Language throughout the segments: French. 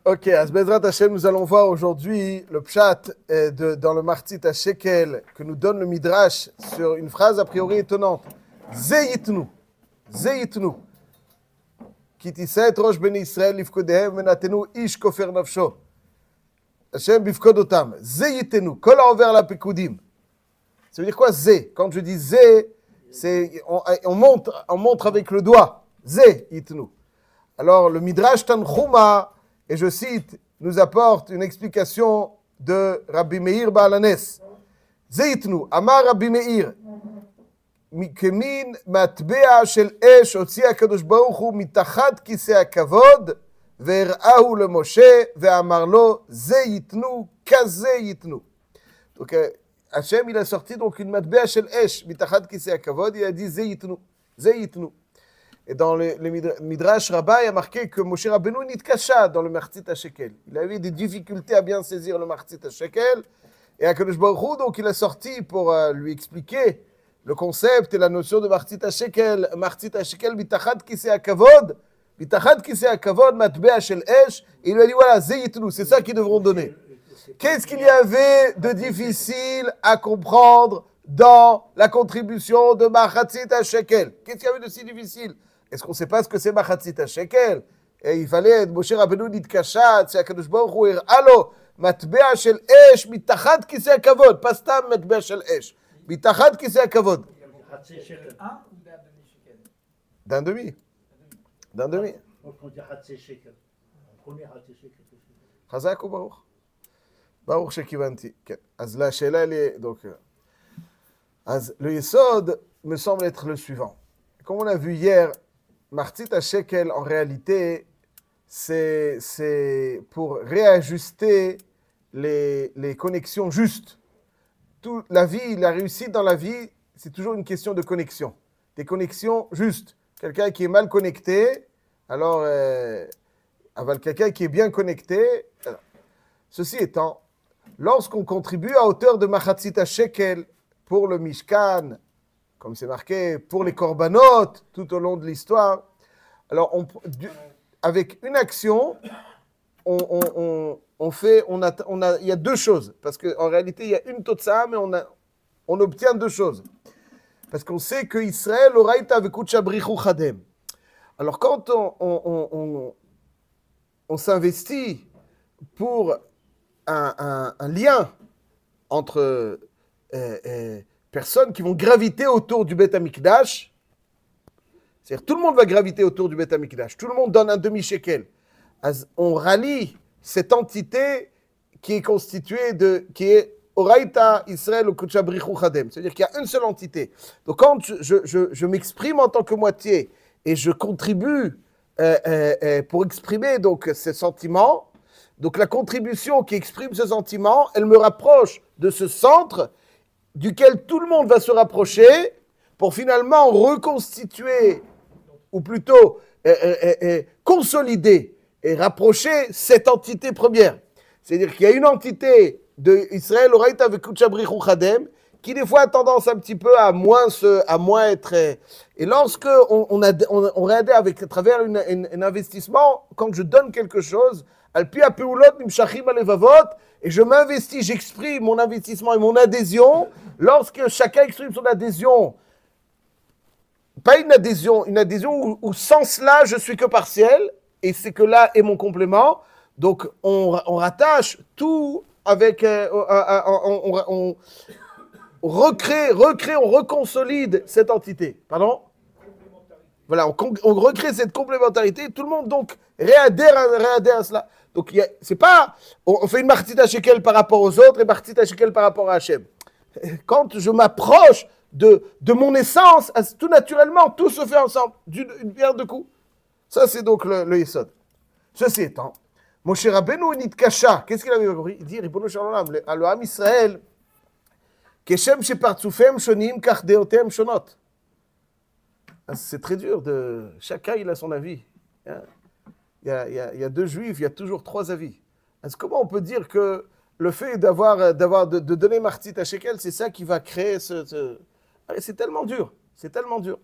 Ok, à Bezrat Hashem, nous allons voir aujourd'hui le pshat dans le Martit à Shekel que nous donne le Midrash sur une phrase a priori étonnante. Zeyitnu, Zeyitnu. Ki tisait rosh ben Israël lifkodehem menatenu ish kofer nafsho. Hashem bifkodotam. Zeyitnu, kol envers la pekudim. Ça veut dire quoi Zé? Quand je dis Zé, c'est on montre avec le doigt. Zeyitnu. Alors le Midrash Tanchuma, et je cite, nous apporte une explication de Rabbi Meir Baalanes. Zeyitnu, Amar Rabbi Meir, Kemin matbea shel esh otzi HaKadosh Baruch Hu mitachat kisei hakavod ve'er'ahu le Moshe ve'amar lo zeyitnu kazeyitnu. Donc Hachem il a sorti donc une matbea shel esh mitachat kisei hakavod, il a dit zeyitnu, zeyitnu. Et dans le Midrash Rabbah, il y a marqué que Moshe Rabbeinu nitkasha dans le Martit à Shekel. Il avait des difficultés à bien saisir le Martit à Shekel. Et HaKadosh Baruch Hu, donc il a sorti pour lui expliquer le concept et la notion de Martit à Shekel. Martit à Shekel, bitachat kisei hakavod, bitachat kisei hakavod, matbea shel esh. Et il lui a dit voilà, zeyitnu, c'est ça qu'ils devront donner. Qu'est-ce qu'il y avait de difficile à comprendre dans la contribution de Martit à Shekel? Qu'est-ce qu'il y avait de si difficile? Est-ce qu'on ne sait pas ce que c'est Martit à Shekel? Et il fallait, Moshe Rabbeinu nitkasha, c'est HaKadosh Baruch Hu ir'alo, matbea shel esh, mitachat kisei hakavod, pas stam matbea shel esh, mitachat kisei hakavod. D'un demi. D'un demi. Donc on dit Hatzé Shekel. Premier Hatzé Shekel. Chazak ou Baruch? Baruch shekivanti. Az la sheila, donc, le Yesod me semble être le suivant. Comme on a vu hier, Martit à Shekel, en réalité, c'est pour réajuster les connexions justes. La vie, la réussite dans la vie, c'est toujours une question de connexion. Des connexions justes. Quelqu'un qui est mal connecté, alors, avec quelqu'un qui est bien connecté. Ceci étant, lorsqu'on contribue à hauteur de Martit à Shekel pour le Mishkan, comme c'est marqué, pour les korbanot, tout au long de l'histoire. Alors, avec une action, il y a deux choses. Parce qu'en réalité, il y a une totsa, mais on obtient deux choses. Parce qu'on sait que Israël aura été avec Uchabrichu Chadem. Alors, quand on s'investit pour un lien entre personnes qui vont graviter autour du Beth Amikdash. C'est-à-dire tout le monde va graviter autour du Beth Amikdash. Tout le monde donne un demi-shekel. On rallie cette entité qui est constituée qui est Oraita Israël ou Kuchabrichu Chadem. C'est-à-dire qu'il y a une seule entité. Donc quand je m'exprime en tant que moitié et je contribue pour exprimer donc ces sentiments, donc la contribution qui exprime ce sentiment, elle me rapproche de ce centre duquel tout le monde va se rapprocher pour finalement reconstituer, ou plutôt consolider et rapprocher cette entité première. C'est-à-dire qu'il y a une entité de Israël Oraita avec Kuchabrichu Chadem qui des fois a tendance un petit peu à moins être... Et lorsque on regarde à travers un investissement, quand je donne quelque chose, Alpi apeulot nimshachim alevavot, et je m'investis, j'exprime mon investissement et mon adhésion. Lorsque chacun exprime son adhésion, pas une adhésion où sans cela je suis que partiel, et c'est que là est mon complément. Donc on rattache tout avec, on recrée, on reconsolide cette entité. Pardon? Voilà, on recrée cette complémentarité. Tout le monde donc réadhère à cela. Donc, c'est pas, on fait une Martit à Shekel par rapport aux autres et Martit à Shekel par rapport à Hachem. Quand je m'approche de mon essence, tout naturellement, tout se fait ensemble, une pierre deux coups. Ça, c'est donc le Yesod. Ceci étant, Moshe Rabbeinu nitkasha, qu'est-ce qu'il avait compris? Il dit, Ribono shel olam, le Am Israël, keshem shepartzufem shonim kach deotem shonot. C'est très dur, chacun il a son avis. Il y a deux juifs, il y a toujours trois avis. Comment on peut dire que le fait de donner Martit à Shekel, c'est ça qui va créer c'est tellement dur, c'est tellement dur.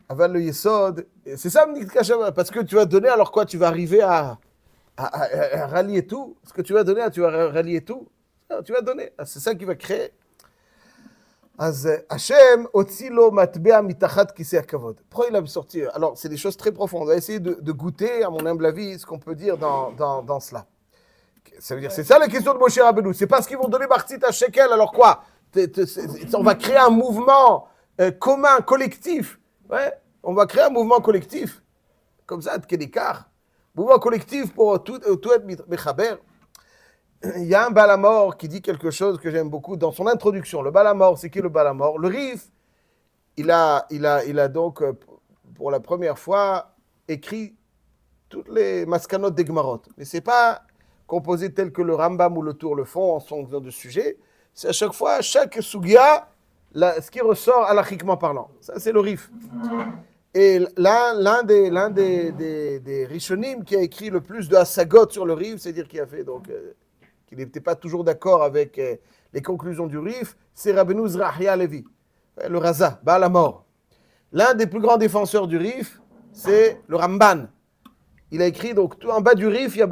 Aval le Yesod, c'est ça, parce que tu vas donner, alors quoi, tu vas arriver à à rallier tout. Ce que tu vas donner, tu vas rallier tout. Tu vas donner. C'est ça qui va créer. אז Hachem, הוציא לו מטבע מתחת כיסא הכבוד. Pourquoi il a sorti? Alors, c'est des choses très profondes. On va essayer de goûter, à mon humble avis, ce qu'on peut dire dans cela. Ça veut dire, c'est ça la question de Moshe Rabbeinu. C'est parce qu'ils vont donner Martzit à Shekel, alors quoi? On va créer un mouvement commun, collectif. Ouais, on va créer un mouvement collectif. Comme ça, de Kedikar. Mouvement collectif pour tout être Mechaber. Il y a un Balamor qui dit quelque chose que j'aime beaucoup dans son introduction. Le Balamor, c'est qui le Balamor? Le Rif, il a donc, pour la première fois, écrit toutes les maskanotes des Gemarot. Mais ce n'est pas composé tel que le Rambam ou le Tour le font en fonction de sujet. C'est à chaque fois, chaque Sugia, ce qui ressort halachiquement parlant. Ça, c'est le Rif. Et l'un des Rishonim qui a écrit le plus de Hasagot sur le Rif, c'est-à-dire qui a fait donc... il n'était pas toujours d'accord avec les conclusions du Rif, c'est Rabbeinu Zrahia Levi, le Raza, Baal HaMaor. L'un des plus grands défenseurs du Rif, c'est le Ramban. Il a écrit, donc, tout en bas du Rif, il y a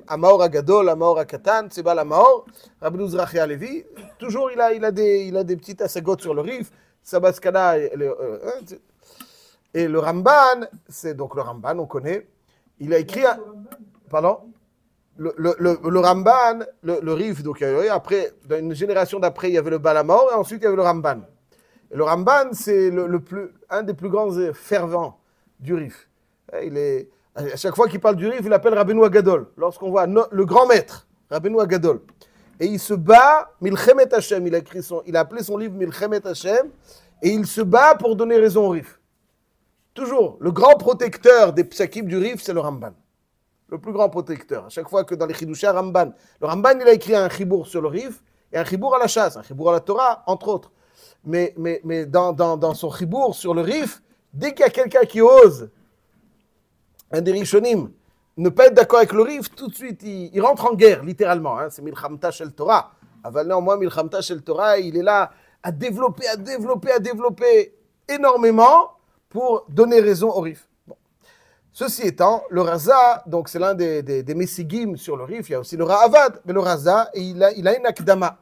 HaMaor HaGadol, HaMaor HaKatan, c'est Baal HaMaor, Rabbeinu Zrahia Levi. Toujours, il a des petites asagotes sur le Rif, Sabaskana et le Ramban, c'est donc le Ramban, on connaît. Il a écrit... Pardon? Le Ramban, le Rif, donc après, dans une génération d'après, il y avait le Baal HaMaor et ensuite il y avait le Ramban. Et le Ramban, c'est un des plus grands fervents du Rif. À chaque fois qu'il parle du Rif, il appelle Rabbeinu HaGadol. Lorsqu'on voit le grand maître, Rabbeinu HaGadol. Et il se bat, Milchemet Hashem, il a appelé son livre Milchemet Hashem, et il se bat pour donner raison au Rif. Toujours, le grand protecteur des psakim du Rif, c'est le Ramban. Le plus grand protecteur. À chaque fois que dans les Chidushah, Ramban, le Ramban, il a écrit un chibour sur le Rif et un chibour à la chasse, un chibour à la Torah, entre autres. Mais dans son chibour sur le Rif, dès qu'il y a quelqu'un qui ose, un des Rishonim, ne pas être d'accord avec le Rif, tout de suite, il rentre en guerre, littéralement. Hein, c'est Milchamta Shel Torah. Aval néanmoins, Milchamta Shel Torah, il est là à développer énormément pour donner raison au Rif. Ceci étant, le Raza, donc c'est l'un des Messigim sur le Rif, il y a aussi le Ra'avad, mais le Raza, il a une Akdama.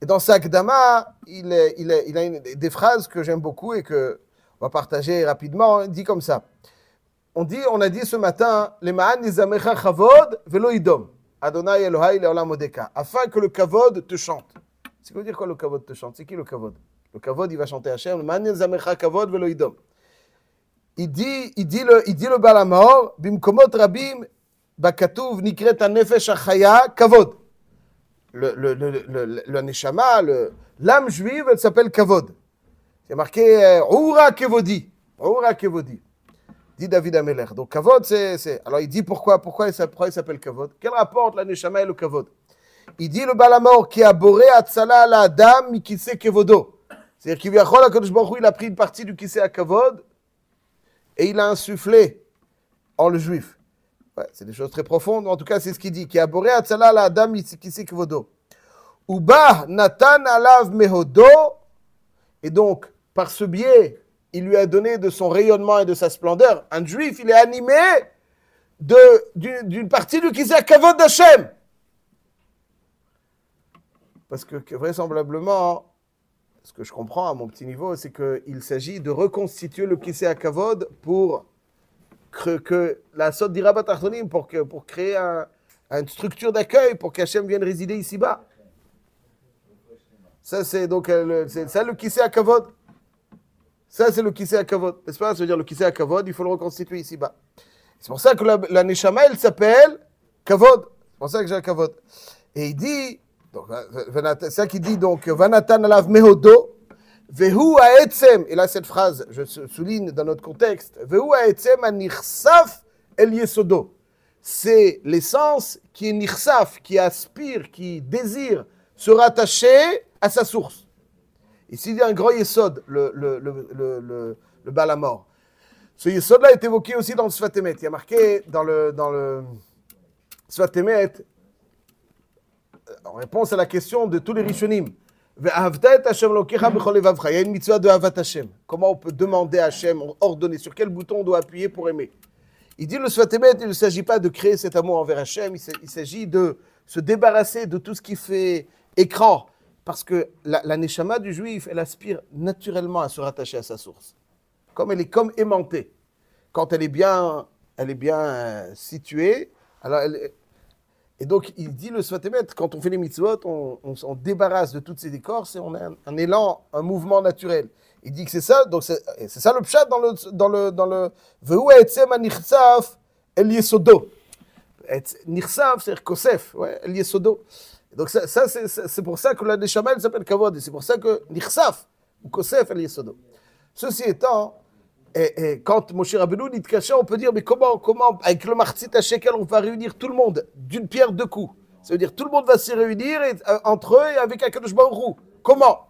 Et dans sa Akdama, il a des phrases que j'aime beaucoup et qu'on va partager rapidement. Il dit comme ça. On a dit ce matin, les Ma'an nizamecha chavod velo idom, Adonai Elohai leolam odeka, afin que le kavod te chante. C'est quoi dire quoi le kavod te chante? C'est qui le kavod? Le kavod, il va chanter Hachem, le Ma'an nizamecha kavod velo idom. Il dit le Baal HaMaor, Bimkomot Rabim, Bakatuv, Nikret HaNefesh HaChaya, Kavod. Le Neshama, l'âme juive, elle s'appelle Kavod. C'est marqué Oura Kevodi. Oura Kevodi. Dit David Ameler. Donc Kavod, c'est. Alors il dit pourquoi il s'appelle Kavod. Quel rapport la Neshama et le Kavod? Il dit le Baal HaMaor, qui a boré Atzala la Adam, Mikise Kevodo. C'est-à-dire qu'il il a pris une partie du Kiseh à Kavod. Et il a insufflé en le juif. Ouais, c'est des choses très profondes, en tout cas, c'est ce qu'il dit. Qui a boré Atzala la Adam Kiseh Kevodo. Uba Natan alav mehodo. Et donc, par ce biais, il lui a donné de son rayonnement et de sa splendeur. Un juif, il est animé d'une partie du Kiseh Kavod d'Hachem. Parce que vraisemblablement, ce que je comprends à mon petit niveau, c'est qu'il s'agit de reconstituer le Kiseh HaKavod pour que la sorte d'Irabat Artonim, pour créer une structure d'accueil, pour qu'Hachem vienne résider ici-bas. Ça, c'est donc c'est le Kiseh HaKavod. Ça, c'est le Kiseh HaKavod. N'est-ce pas? Ça veut dire le Kiseh HaKavod, il faut le reconstituer ici-bas. C'est pour ça que la Neshama, elle s'appelle Kavod. C'est pour ça que j'ai un Kavod. Et il dit... Donc, c'est ça qui dit donc Vanatan alav mehodo, vehu ha'etzem. Et là, cette phrase, je souligne dans notre contexte, vehu ha'etzem anichsaf el yesodo. C'est l'essence qui est nichsaf, qui aspire, qui désire se rattacher à sa source. Ici, il y a un grand yesod, le Baal HaMaor. Ce yesod-là est évoqué aussi dans le Sfat Emet. Il y a marqué dans le Sfat Emet, en réponse à la question de tous les Rishonim, il y a une mitzvah de Havat Hashem. Comment on peut demander à Hashem, ordonner, sur quel bouton on doit appuyer pour aimer? Il dit le Sfat Emet, il ne s'agit pas de créer cet amour envers Hachem, il s'agit de se débarrasser de tout ce qui fait écran. Parce que la Neshama du juif, elle aspire naturellement à se rattacher à sa source. Comme elle est comme aimantée. Quand elle est bien située, alors et donc il dit le Sfat Emet, quand on fait les mitzvot, on débarrasse de toutes ces écorces et on a un élan, un mouvement naturel. Il dit que c'est ça, donc c'est ça le pshat dans le Vehu etzem anichsaf el yesodo. Nichsaf, c'est kosef, ouais, el yesodo. Donc ça c'est pour ça que la Neshama elle s'appelle Kavod, et c'est pour ça que Nichsaf, ou Kosef, el Yesodo. Ceci étant, quand Moshe Rabbeinu dit Kasha, on peut dire, mais comment, avec le Martzit HaShekel, on va réunir tout le monde d'une pierre deux coups. Ça veut dire tout le monde va se réunir entre eux et avec Akadosh Baruch Hu. Comment?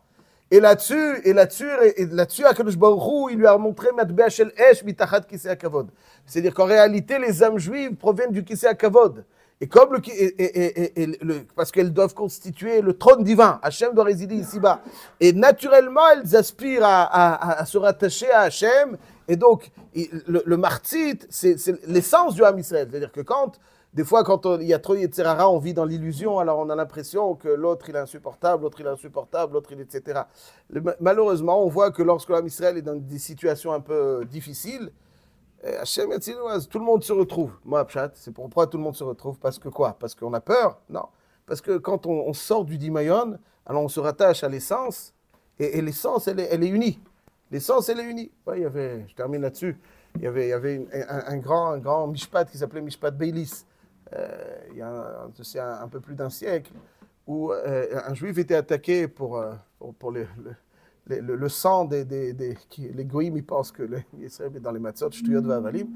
Et là-dessus, Akadosh Baruch Hu, il lui a montré Matbea Shel Esh mitachat Kisei HaKavod. C'est-à-dire qu'en réalité, les âmes juives proviennent du Kisei HaKavod. Et comme parce qu'elles doivent constituer le trône divin, Hachem doit résider ici-bas. Et naturellement, elles aspirent à se rattacher à Hachem. Et donc, le martzit, c'est l'essence du Ham Israël. C'est-à-dire que des fois, quand il y a trop Yetzer Hara, on vit dans l'illusion, alors on a l'impression que l'autre il est insupportable, l'autre il est insupportable, l'autre il est etc. Malheureusement, on voit que lorsque le Ham Israël est dans des situations un peu difficiles, Hachem, tout le monde se retrouve. Moi, Pshat, c'est pourquoi tout le monde se retrouve. Parce que quoi? Parce qu'on a peur? Non. Parce que quand on sort du Dimayon, alors on se rattache à l'essence, et l'essence, elle est unie. L'essence, elle est unie. Ouais, je termine là-dessus. Il y avait un grand mishpat qui s'appelait Mishpat Beilis. Il y a un peu plus d'un siècle, où un juif était attaqué pour le sang les goïms, ils pensent que l'Israël est dans les matzot, shtuyot va'avalim.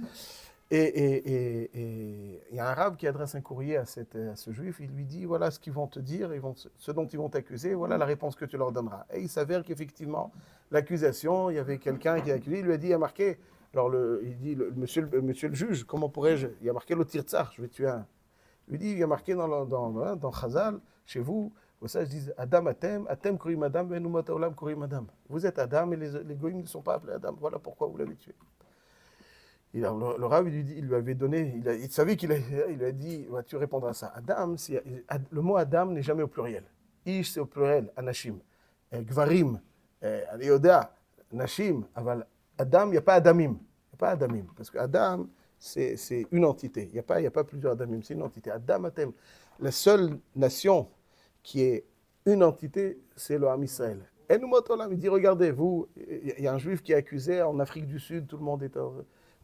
Et il y a un arabe qui adresse un courrier à ce juif, il lui dit, voilà ce qu'ils vont te dire, ce dont ils vont t'accuser, voilà la réponse que tu leur donneras. Et il s'avère qu'effectivement, l'accusation, il y avait quelqu'un qui a accusé, il lui a dit, il y a marqué, alors il dit, monsieur le juge, comment pourrais-je, il y a marqué le tirtzar, je vais tuer un. Il lui dit, il y a marqué dans Chazal, chez vous, au sage disent Adam Atem Korim Adam, Venumat Olam Korim Adam. Vous êtes Adam et les goïms ne sont pas appelés Adam. Voilà pourquoi vous l'avez tué. Le Rav, il lui avait donné, il savait il lui a dit, tu répondras à ça. Adam, le mot Adam n'est jamais au pluriel. Ish, c'est au pluriel, Anashim. Gvarim, Yoda, Nashim. Adam, il n'y a pas Adamim. Il n'y a pas Adamim. Parce que Adam, c'est une entité. Il n'y a pas plusieurs Adamim, c'est une entité. Adam Atem. La seule nation qui est une entité, c'est le Ham Israël. Et nous, il dit, regardez, vous, il y a un juif qui est accusé en Afrique du Sud, tout le monde est...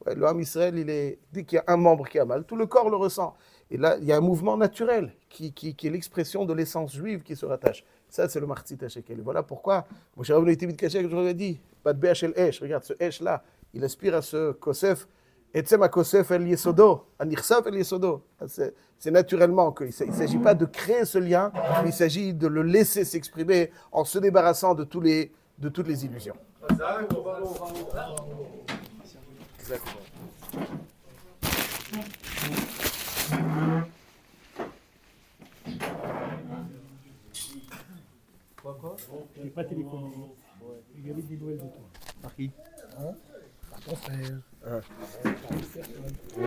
Ouais, le Ham Israël, dès qu'il y a un membre qui a mal, tout le corps le ressent. Et là, il y a un mouvement naturel qui est l'expression de l'essence juive qui se rattache. Ça, c'est le Martzit HaShekel. Et voilà pourquoi, Moshe Rabbeinu était Mitkashek, je vous l'ai dit, Matbea Shel Esh, regarde, ce Esh-là, il aspire à ce Kosef, Etzem HaKosef El Yesodo, Anichsaf El Yesodo. C'est naturellement qu'il ne s'agit pas de créer ce lien, mais il s'agit de le laisser s'exprimer en se débarrassant de toutes les illusions. Exactement. Quoi Je n'ai pas téléphoné. Il y avait des nouvelles de toi. Par qui? Par ton frère. Ah. Par une personne.